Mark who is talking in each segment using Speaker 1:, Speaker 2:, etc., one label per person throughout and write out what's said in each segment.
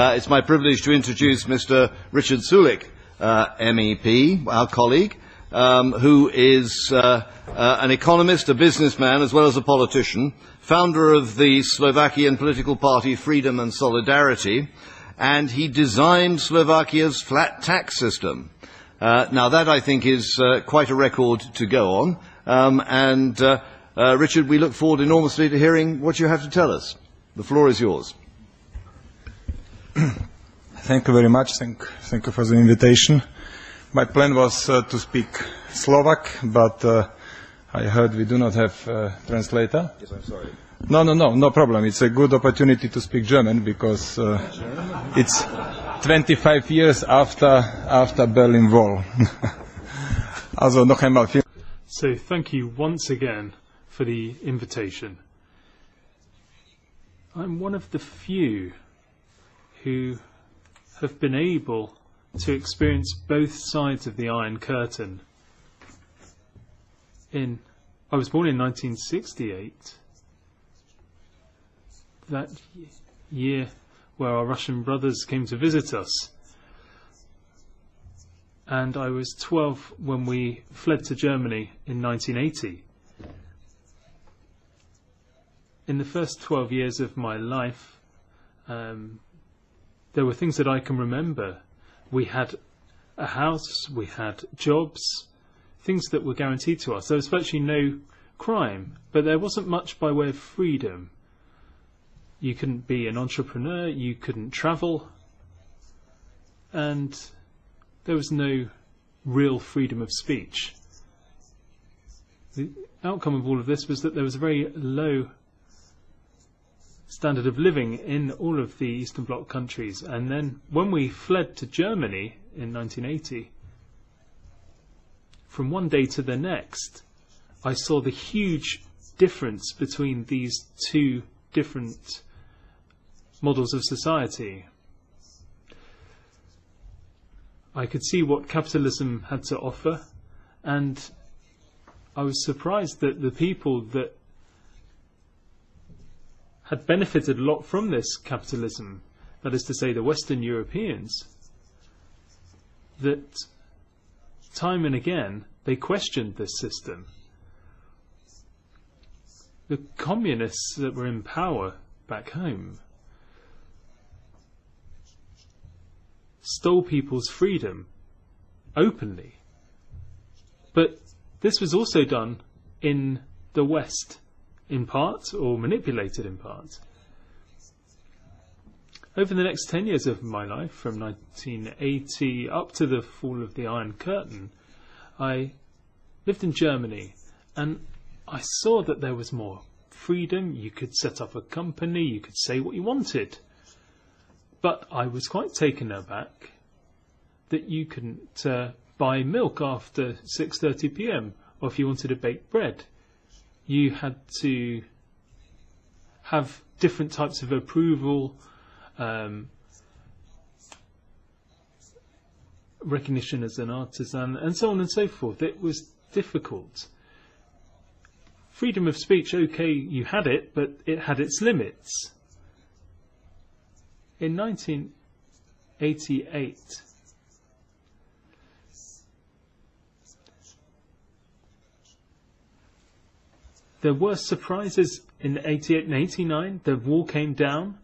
Speaker 1: It's my privilege to introduce Mr. Richard Sulik, MEP, our colleague, who is an economist, a businessman, as well as a politician, founder of the Slovakian political party Freedom and Solidarity, and he designed Slovakia's flat tax system. Now that, I think, is quite a record to go on. Richard, we look forward enormously to hearing what you have to tell us. The floor is yours.
Speaker 2: Thank you very much. Thank you for the invitation. My plan was to speak Slovak, but I heard we do not have a translator.
Speaker 1: Yes, I'm sorry.
Speaker 2: No problem. It's a good opportunity to speak German because it's 25 years after Berlin Wall. Also noch einmal.
Speaker 3: So thank you once again for the invitation. I'm one of the few who have been able to experience both sides of the Iron Curtain. I was born in 1968, that year where our Russian brothers came to visit us. And I was 12 when we fled to Germany in 1980. In the first 12 years of my life, there were things that I can remember. We had a house, we had jobs, things that were guaranteed to us. There was virtually no crime, but there wasn't much by way of freedom. You couldn't be an entrepreneur, you couldn't travel, and there was no real freedom of speech. The outcome of all of this was that there was a very low standard of living in all of the Eastern Bloc countries. And then when we fled to Germany in 1980, from one day to the next, I saw the huge difference between these two different models of society. I could see what capitalism had to offer, and I was surprised that the people that had benefited a lot from this capitalism, that is to say the Western Europeans, that time and again they questioned this system. The communists that were in power back home stole people's freedom openly. But this was also done in the West, in part, or manipulated in part. Over the next 10 years of my life, from 1980 up to the fall of the Iron Curtain, I lived in Germany, and I saw that there was more freedom. You could set up a company, you could say what you wanted. But I was quite taken aback that you couldn't buy milk after 6:30 p.m. or if you wanted to bake bread. You had to have different types of approval, recognition as an artisan, and so on and so forth. It was difficult. Freedom of speech, okay, you had it, but it had its limits. In 1988, there were surprises. In 88 and 89, the wall came down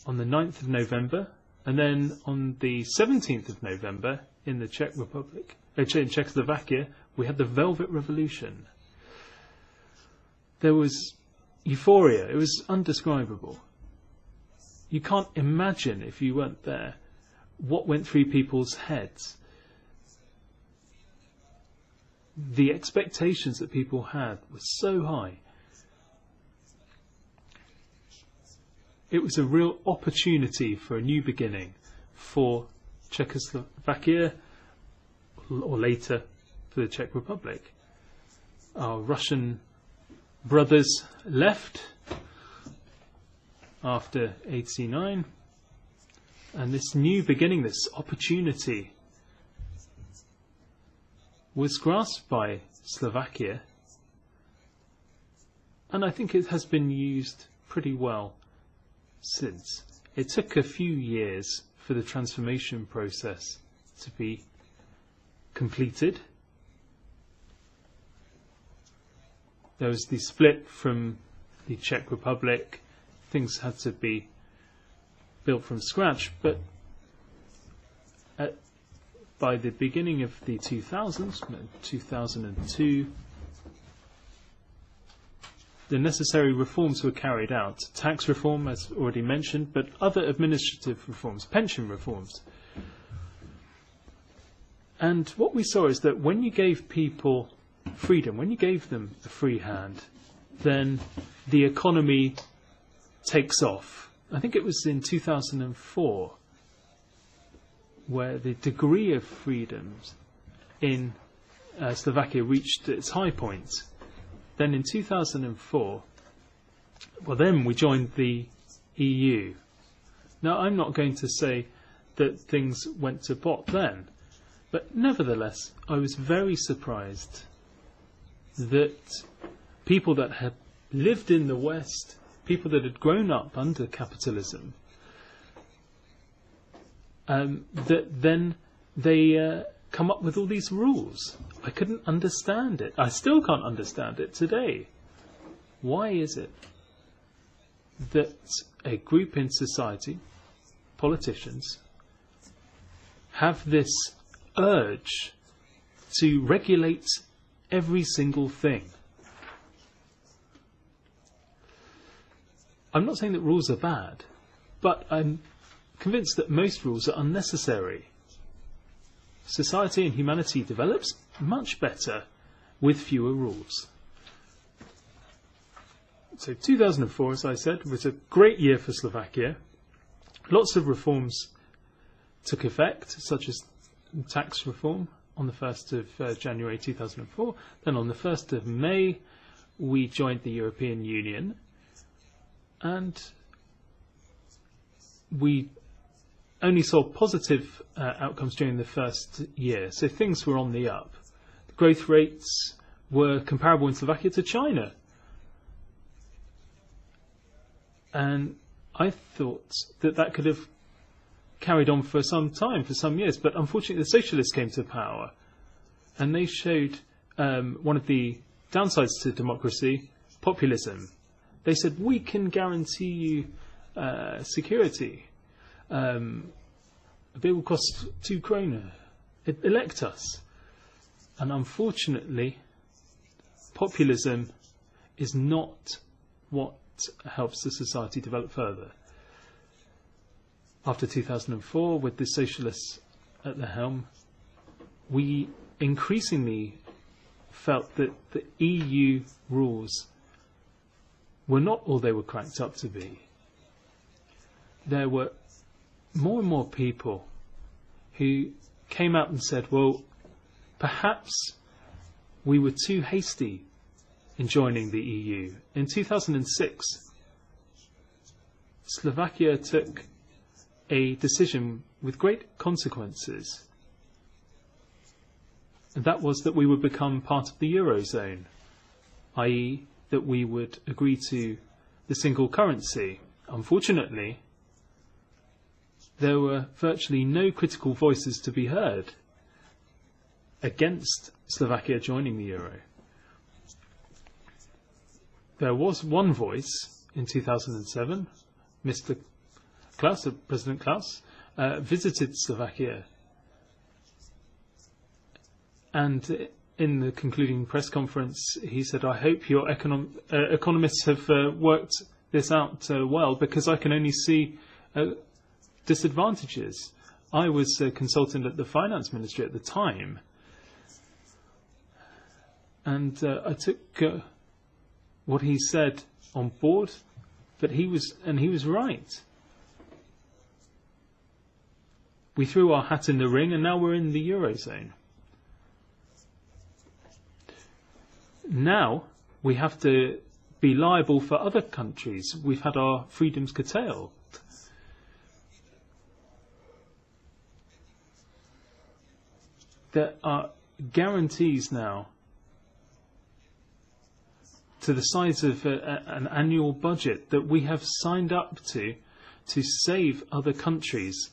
Speaker 3: on the 9th of November, and then on the 17th of November in the Czech Republic, in Czechoslovakia, we had the Velvet Revolution. There was euphoria. It was undescribable. You can't imagine, if you weren't there, what went through people's heads. The expectations that people had were so high. It was a real opportunity for a new beginning for Czechoslovakia, or later for the Czech Republic. Our Russian brothers left after 89, and this new beginning, this opportunity, was grasped by Slovakia, and I think it has been used pretty well since. It took a few years for the transformation process to be completed. There was the split from the Czech Republic. Things had to be built from scratch, but by the beginning of the 2000s, 2002, the necessary reforms were carried out. Tax reform, as already mentioned, but other administrative reforms, pension reforms. And what we saw is that when you gave people freedom, when you gave them a free hand, then the economy takes off. I think it was in 2004 where the degree of freedoms in Slovakia reached its high point. Then in 2004, then we joined the EU. Now, I'm not going to say that things went to pot then, but nevertheless, I was very surprised that people that had lived in the West, people that had grown up under capitalism, that then they come up with all these rules. I couldn't understand it. I still can't understand it today. Why is it that a group in society, politicians, have this urge to regulate every single thing? I'm not saying that rules are bad, but I'm convinced that most rules are unnecessary. Society and humanity develops much better with fewer rules. So 2004, as I said, was a great year for Slovakia. Lots of reforms took effect, such as tax reform on the 1st of January 2004. Then on the 1st of May, we joined the European Union. And we only saw positive outcomes during the first year. So things were on the up. The growth rates were comparable in Slovakia to China. And I thought that that could have carried on for some time, for some years. But unfortunately, the socialists came to power. And they showed one of the downsides to democracy, populism. They said, we can guarantee you security. A bill will cost 2 kroner. Elect us. And unfortunately, populism is not what helps the society develop further. After 2004, with the socialists at the helm, we increasingly felt that the EU rules were not all they were cracked up to be. There were more and more people who came out and said, well, perhaps we were too hasty in joining the EU. In 2006, Slovakia took a decision with great consequences. And that was that we would become part of the Eurozone, i.e. that we would agree to the single currency. Unfortunately, there were virtually no critical voices to be heard against Slovakia joining the euro. There was one voice in 2007. Mr. Klaus, President Klaus, visited Slovakia. And in the concluding press conference, he said, I hope your economists have worked this out well, because I can only see disadvantages. I was a consultant at the finance ministry at the time, and I took what he said on board, but he was right. We threw our hat in the ring, and now we're in the Eurozone. Now we have to be liable for other countries. We've had our freedoms curtailed. There are guarantees now to the size of an annual budget that we have signed up to to save other countries,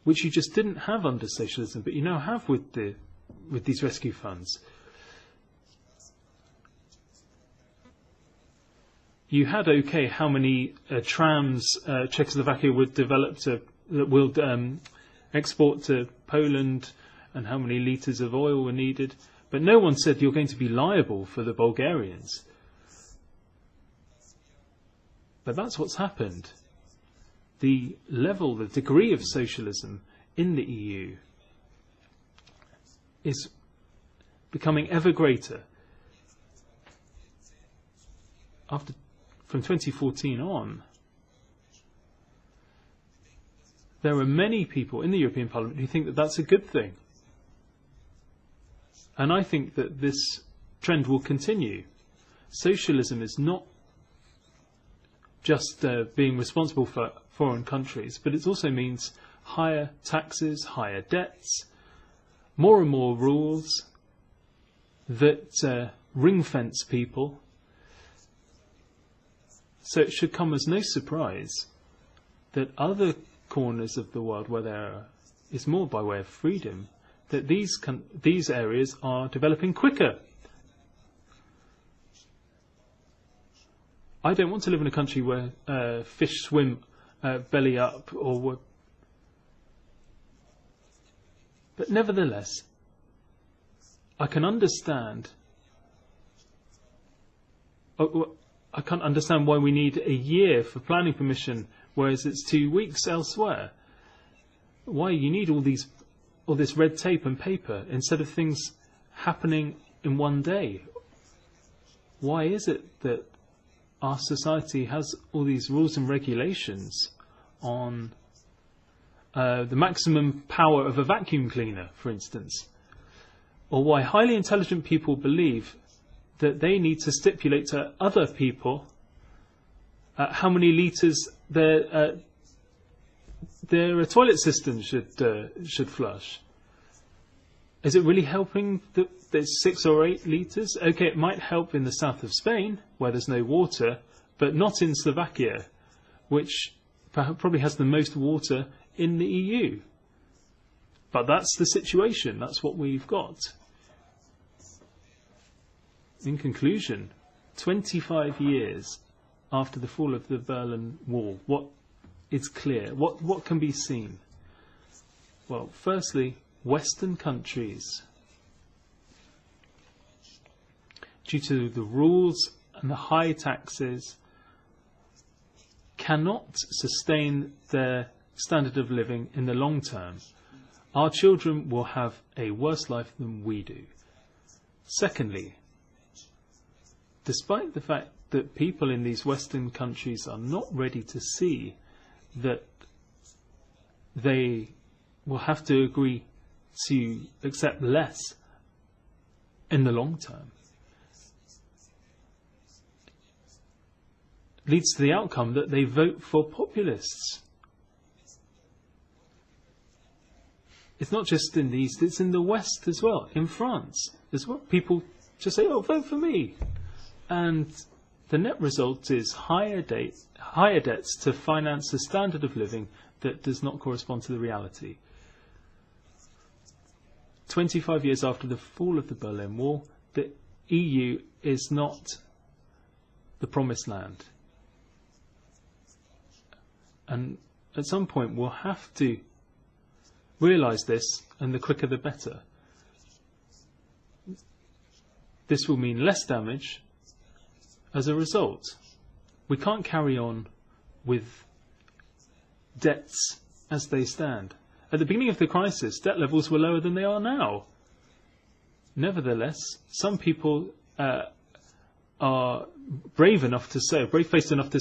Speaker 3: which you just didn't have under socialism, but you now have with these rescue funds. You had how many trams Czechoslovakia would develop that will export to Poland, and how many litres of oil were needed. But no one said you're going to be liable for the Bulgarians. But that's what's happened. The degree of socialism in the EU is becoming ever greater. From 2014 on, there are many people in the European Parliament who think that that's a good thing. And I think that this trend will continue. Socialism is not just being responsible for foreign countries, but it also means higher taxes, higher debts, more and more rules that ring-fence people. So it should come as no surprise that other corners of the world where there is more by way of freedom, that these areas are developing quicker. I don't want to live in a country where fish swim belly up, but nevertheless, I can understand. I can't understand why we need a year for planning permission, whereas it's 2 weeks elsewhere. Why you need all this red tape and paper instead of things happening in one day? Why is it that our society has all these rules and regulations on the maximum power of a vacuum cleaner, for instance? Or why highly intelligent people believe that they need to stipulate to other people how many litres their toilet system should flush. Is it really helping that there's 6 or 8 litres? Okay, it might help in the south of Spain, where there's no water, but not in Slovakia, which probably has the most water in the EU. But that's the situation. That's what we've got. In conclusion, 25 years after the fall of the Berlin Wall, what is clear? What can be seen? Well, firstly, Western countries, due to the rules and the high taxes, cannot sustain their standard of living in the long term. Our children will have a worse life than we do. Secondly, despite the fact that people in these Western countries are not ready to see that they will have to agree to accept less in the long term, leads to the outcome that they vote for populists. It's not just in the East, it's in the West as well, in France as well. People just say, oh, vote for me. And the net result is higher debts to finance a standard of living that does not correspond to the reality. 25 years after the fall of the Berlin Wall, the EU is not the promised land. And at some point we'll have to realise this, and the quicker the better. This will mean less damage. As a result, we can't carry on with debts as they stand. At the beginning of the crisis, debt levels were lower than they are now. Nevertheless, some people are brave-faced enough to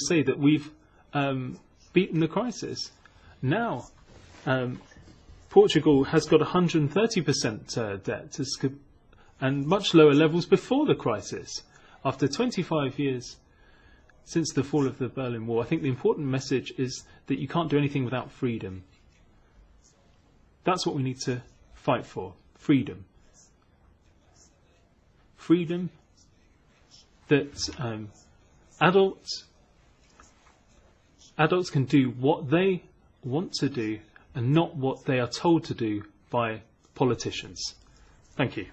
Speaker 3: say that we've beaten the crisis. Now, Portugal has got 130% debt and much lower levels before the crisis. After 25 years since the fall of the Berlin Wall, I think the important message is that you can't do anything without freedom. That's what we need to fight for. Freedom. Freedom that adult Adults can do what they want to do and not what they are told to do by politicians. Thank you.